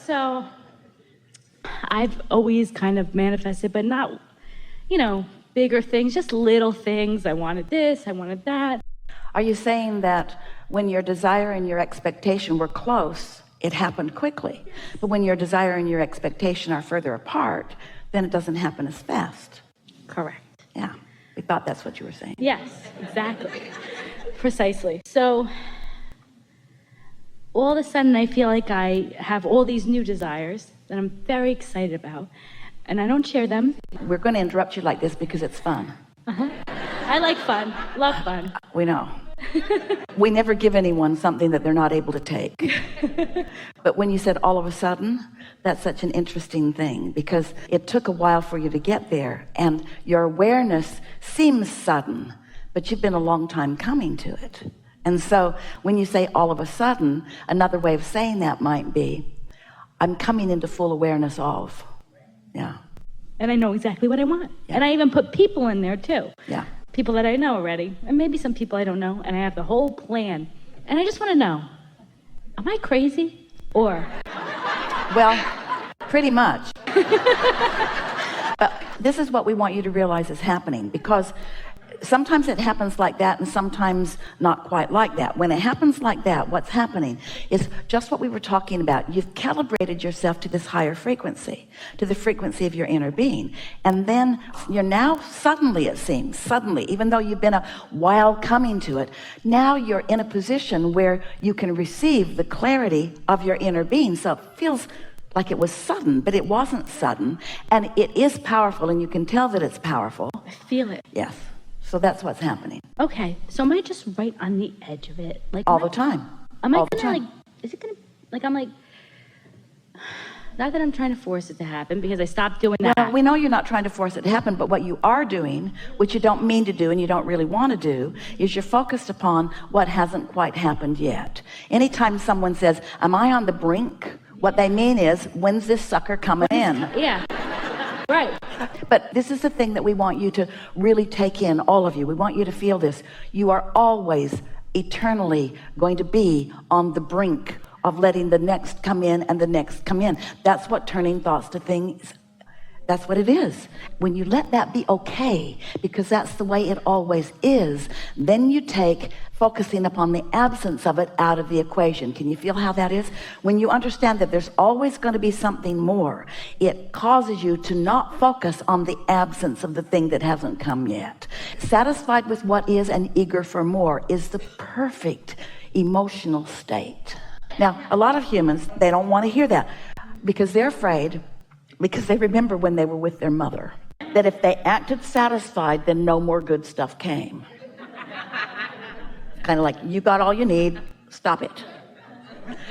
So I've always kind of manifested, but not, bigger things, just little things. I wanted this, I wanted that. Are you saying that when your desire and your expectation were close, it happened quickly? But when your desire and your expectation are further apart, then it doesn't happen as fast? Correct. Yeah, we thought that's what you were saying. Yes, exactly. Precisely. So all of a sudden I feel like I have all these new desires that I'm very excited about, and I don't share them. We're going to interrupt you like this because it's fun. I like fun, love fun. We know. We never give anyone something that they're not able to take. But when you said all of a sudden, that's such an interesting thing, because it took a while for you to get there, and your awareness seems sudden, but you've been a long time coming to it. And so when you say all of a sudden, another way of saying that might be, I'm coming into full awareness of. Yeah. And I know exactly what I want. Yeah. And I even put people in there too. Yeah. People that I know already, and maybe some people I don't know, and I have the whole plan. And I just want to know, am I crazy? Or? Well, pretty much. But this is what we want you to realize is happening, because sometimes it happens like that and sometimes not quite like that. When it happens like that, what's happening is just what we were talking about. You've calibrated yourself to this higher frequency, to the frequency of your inner being. And then you're now suddenly, it seems, even though you've been a while coming to it, now you're in a position where you can receive the clarity of your inner being. So it feels like it was sudden, but it wasn't sudden. And it is powerful, and you can tell that it's powerful. I feel it. Yes. So that's what's happening. Okay, so am I just right on the edge of it? Like all the time. Am I all the gonna time. is it gonna, I'm like, not that I'm trying to force it to happen, because I stopped doing that. Well, we know you're not trying to force it to happen, but what you are doing, which you don't mean to do and you don't really want to do, is you're focused upon what hasn't quite happened yet. Anytime someone says, am I on the brink? What they mean is, when's this sucker coming in? Yeah. Right. But this is the thing that we want you to really take in, all of you. We want you to feel this. You are always eternally going to be on the brink of letting the next come in and the next come in. That's what turning thoughts to things, that's what it is. When you let that be okay, because that's the way it always is, then you take focusing upon the absence of it out of the equation. Can you feel how that is? When you understand that there's always going to be something more, it causes you to not focus on the absence of the thing that hasn't come yet. Satisfied with what is and eager for more is the perfect emotional state. Now, a lot of humans, they don't want to hear that because they're afraid, because they remember when they were with their mother, that if they acted satisfied, then no more good stuff came. Kind of like, you got all you need, stop it.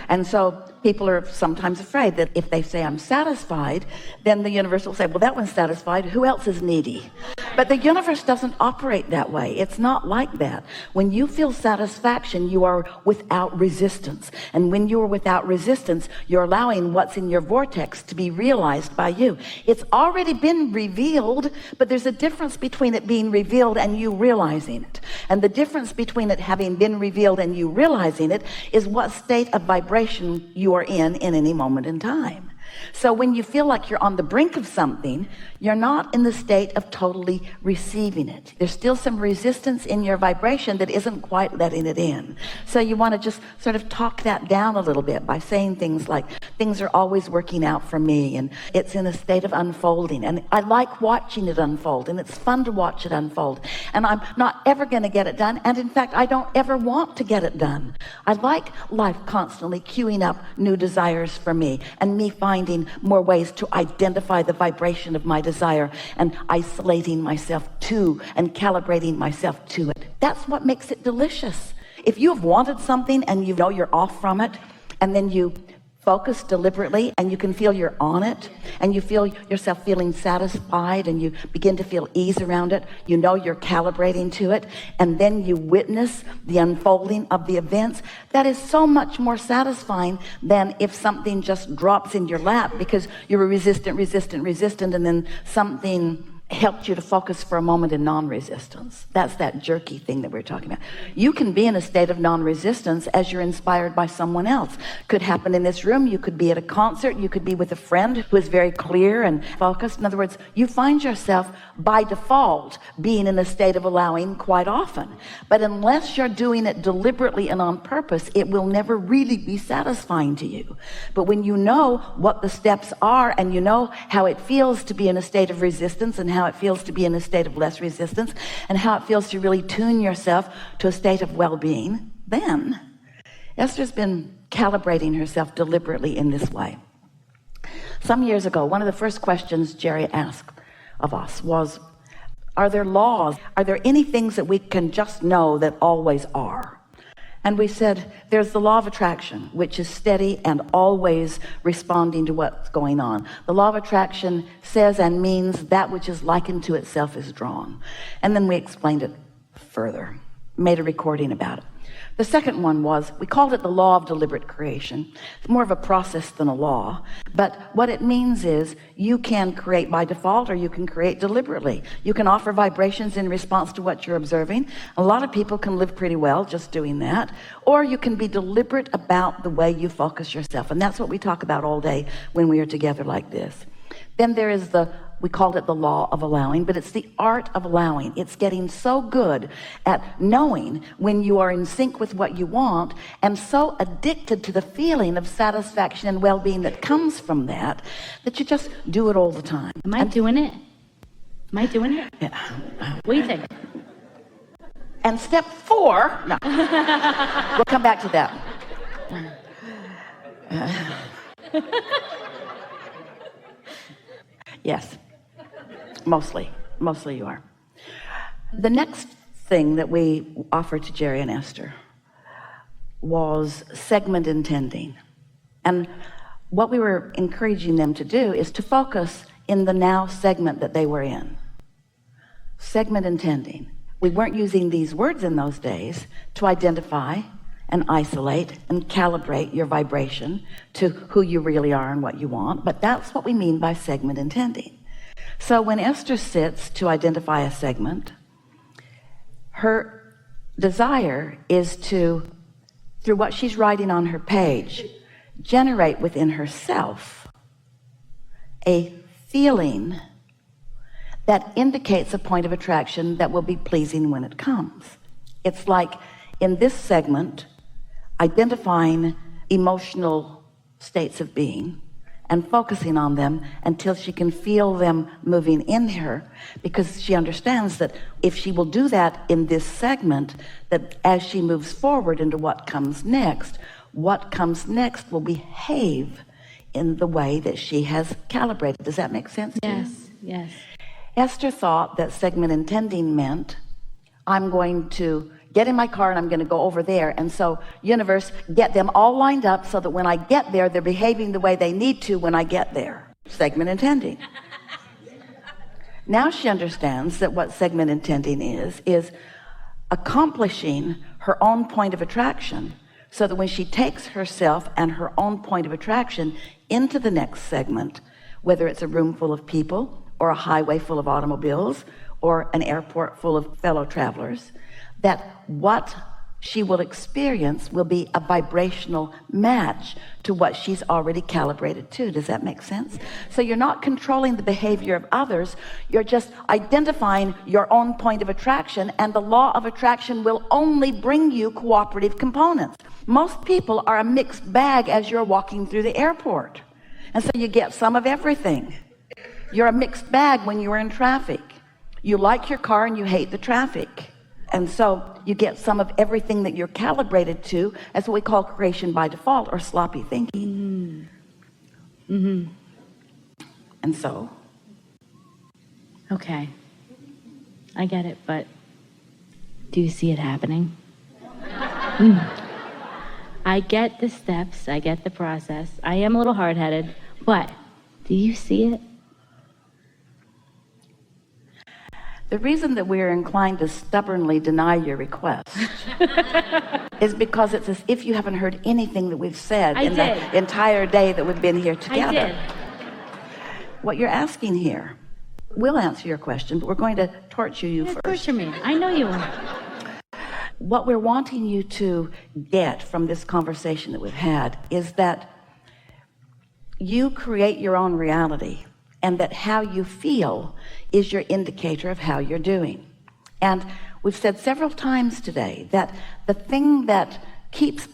And so people are sometimes afraid that if they say I'm satisfied, then the universe will say, well, that one's satisfied, who else is needy? But the universe doesn't operate that way. It's not like that. When you feel satisfaction, you are without resistance. And when you are without resistance, you're allowing what's in your vortex to be realized by you. It's already been revealed, but there's a difference between it being revealed and you realizing it. And the difference between it having been revealed and you realizing it is what state of vibration you are in any moment in time. So when you feel like you're on the brink of something, you're not in the state of totally receiving it. There's still some resistance in your vibration that isn't quite letting it in. So you want to just sort of talk that down a little bit by saying things like, things are always working out for me, and it's in a state of unfolding, and I like watching it unfold, and it's fun to watch it unfold, and I'm not ever going to get it done, and in fact I don't ever want to get it done. I like life constantly queuing up new desires for me, and me finding more ways to identify the vibration of my desire and isolating myself to and calibrating myself to it. That's what makes it delicious. If you have wanted something and you know you're off from it, and then you focus deliberately and you can feel you're on it, and you feel yourself feeling satisfied, and you begin to feel ease around it, you know you're calibrating to it, and then you witness the unfolding of the events, that is so much more satisfying than if something just drops in your lap because you were resistant, and then something helped you to focus for a moment in non-resistance. That's that jerky thing that we're talking about. You can be in a state of non-resistance as you're inspired by someone else. Could happen in this room. You could be at a concert. You could be with a friend who is very clear and focused. In other words, you find yourself by default being in a state of allowing quite often. But unless you're doing it deliberately and on purpose, it will never really be satisfying to you. But when you know what the steps are and you know how it feels to be in a state of resistance and how it feels to be in a state of less resistance and how it feels to really tune yourself to a state of well-being, then Esther's been calibrating herself deliberately in this way. Some years ago, one of the first questions Jerry asked of us was, are there laws? Are there any things that we can just know that always are? And we said, there's the law of attraction, which is steady and always responding to what's going on. The law of attraction says and means that which is likened to itself is drawn. And then we explained it further, made a recording about it. The second one was, we called it the law of deliberate creation. It's more of a process than a law. But what it means is you can create by default or you can create deliberately. You can offer vibrations in response to what you're observing. A lot of people can live pretty well just doing that. Or you can be deliberate about the way you focus yourself. And that's what we talk about all day when we are together like this. Then there is we called it the law of allowing, but it's the art of allowing. It's getting so good at knowing when you are in sync with what you want and so addicted to the feeling of satisfaction and well-being that comes from that you just do it all the time. Am I doing it? Yeah. What do you think? And step 4, no, we'll come back to that. Yes, mostly you are. The next thing that we offered to Jerry and Esther was segment intending. And what we were encouraging them to do is to focus in the now segment that they were in. Segment intending. We weren't using these words in those days to identify and isolate and calibrate your vibration to who you really are and what you want, but that's what we mean by segment intending. So when Esther sits to identify a segment, her desire is to, through what she's writing on her page, generate within herself a feeling that indicates a point of attraction that will be pleasing when it comes. It's like in this segment, identifying emotional states of being and focusing on them until she can feel them moving in her, because she understands that if she will do that in this segment, that as she moves forward into what comes next will behave in the way that she has calibrated. Does that make sense to you? Yes. Esther thought that segment intending meant, I'm going to get in my car and I'm going to go over there. And so, universe, get them all lined up so that when I get there, they're behaving the way they need to when I get there. Segment intending. Now she understands that what segment intending is accomplishing her own point of attraction so that when she takes herself and her own point of attraction into the next segment, whether it's a room full of people or a highway full of automobiles or an airport full of fellow travelers, that what she will experience will be a vibrational match to what she's already calibrated to. Does that make sense? So you're not controlling the behavior of others, you're just identifying your own point of attraction, and the law of attraction will only bring you cooperative components. Most people are a mixed bag as you're walking through the airport, and so you get some of everything. You're a mixed bag when you're in traffic. You like your car and you hate the traffic. And so you get some of everything that you're calibrated to as what we call creation by default or sloppy thinking. Mm-hmm. And so. Okay. I get it, but do you see it happening? I get the steps, I get the process. I am a little hard-headed, but do you see it? The reason that we're inclined to stubbornly deny your request is because it's as if you haven't heard anything that we've said the entire day that we've been here together. I did. What you're asking here We'll answer your question, but we're going to torture you first. Torture me. I know you will. What we're wanting you to get from this conversation that we've had is that you create your own reality, and that how you feel is your indicator of how you're doing. And we've said several times today that the thing that keeps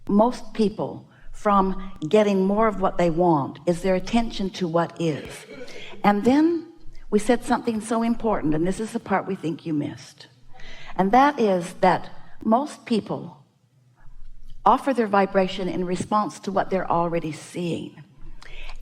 most people from getting more of what they want is their attention to what is. And then we said something so important, and this is the part we think you missed. And that is that most people offer their vibration in response to what they're already seeing.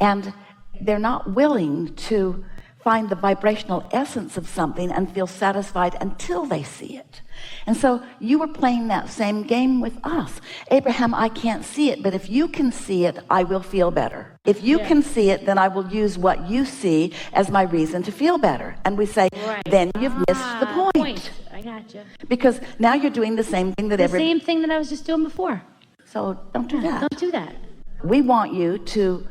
And they're not willing to find the vibrational essence of something and feel satisfied until they see it. And so you were playing that same game with us. Abraham, I can't see it, but if you can see it, I will feel better. If you can see it, then I will use what you see as my reason to feel better. And we say, then you've missed the point. I gotcha. Because now you're doing the same thing that The same thing that I was just doing before. So don't do that. Don't do that. We want you to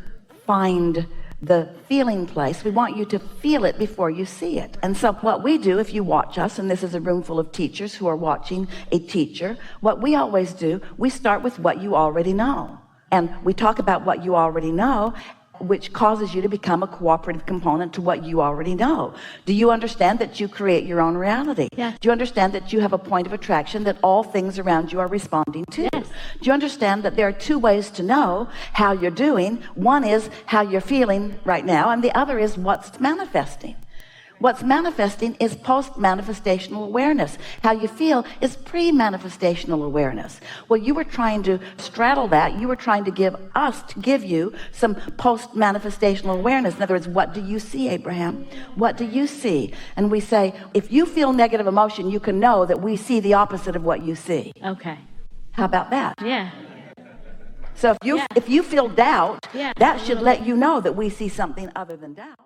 find the feeling place. We want you to feel it before you see it. And so what we do, if you watch us, and this is a room full of teachers who are watching a teacher, what we always do, we start with what you already know. And we talk about what you already know, which causes you to become a cooperative component to what you already know. Do you understand that you create your own reality? Yeah. Do you understand that you have a point of attraction that all things around you are responding to? Yes. Do you understand that there are two ways to know how you're doing? One is how you're feeling right now, and the other is what's manifesting. What's manifesting is post-manifestational awareness. How you feel is pre-manifestational awareness. Well, you were trying to straddle that. You were trying to give you some post-manifestational awareness. In other words, what do you see, Abraham? What do you see? And we say, if you feel negative emotion, you can know that we see the opposite of what you see. Okay. How about that? Yeah. So if you feel doubt, Yeah. that should let you know that we see something other than doubt.